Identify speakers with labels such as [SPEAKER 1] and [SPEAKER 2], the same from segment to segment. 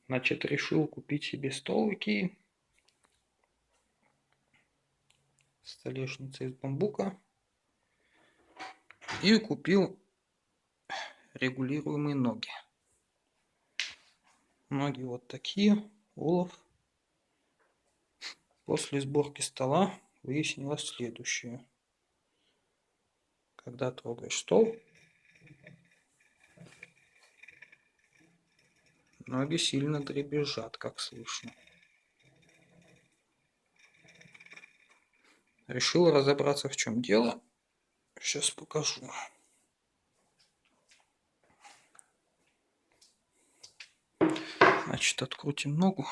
[SPEAKER 1] Значит, решил купить себе стол Икеи. Столешница из бамбука. И купил регулируемые ноги. Ноги вот такие, олов. После сборки стола выяснилось следующее. Когда трогаешь стол, ноги сильно дребезжат, как слышно. Решил разобраться, в чем дело. Сейчас покажу. Значит, открутим ногу.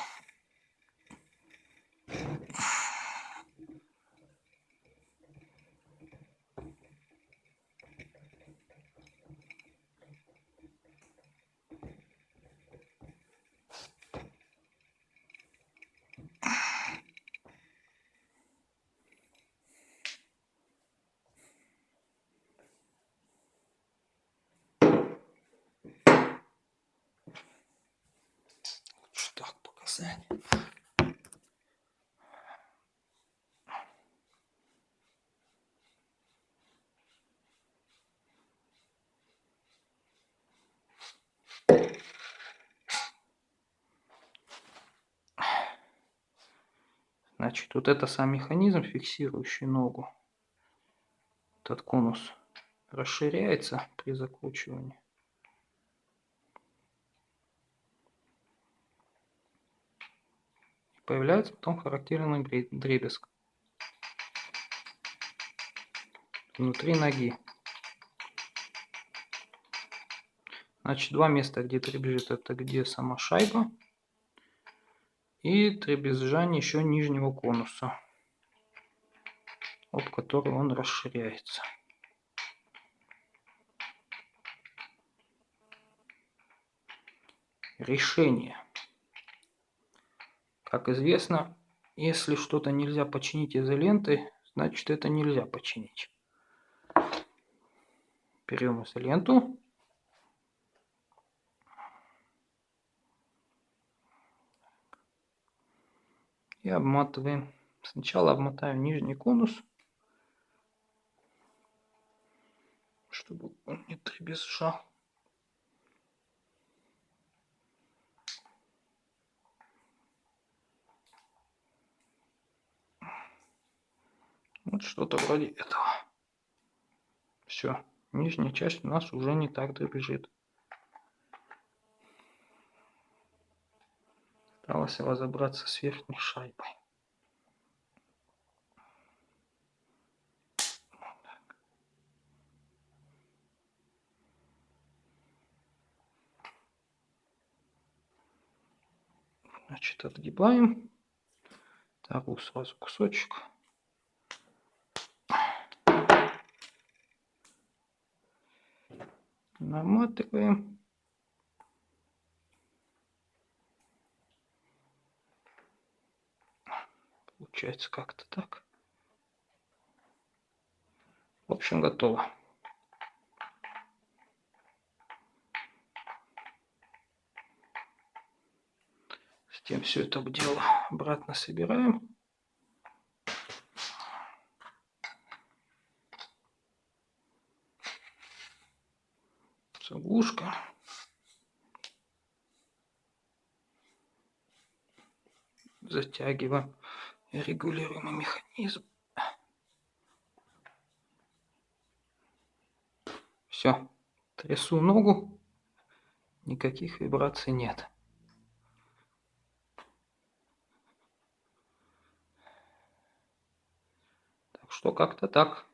[SPEAKER 1] Лучше так показать. Значит, вот это сам механизм, фиксирующий ногу. Этот конус расширяется при закручивании. И появляется потом характерный дребезг внутри ноги. Значит, два места, где дребезжит, это где сама шайба и дребезжание еще нижнего конуса, об который он расширяется. Решение. Как известно, если что-то нельзя починить изолентой, значит это нельзя починить. Берем изоленту. И обматываем. Сначала обмотаем нижний конус, чтобы он не дребезжал. Вот что-то вроде этого. Все, нижняя часть у нас уже не так дребезжит. Осталось разобраться с верхней шайбой. Значит, отгибаем. Вторую сразу кусочек. Наматываем. Получается как-то так. В общем, готово. Затем все это дело обратно собираем. Заглушка. Затягиваем регулируемый механизм. Все. Трясу ногу. Никаких вибраций нет. Так что как-то так.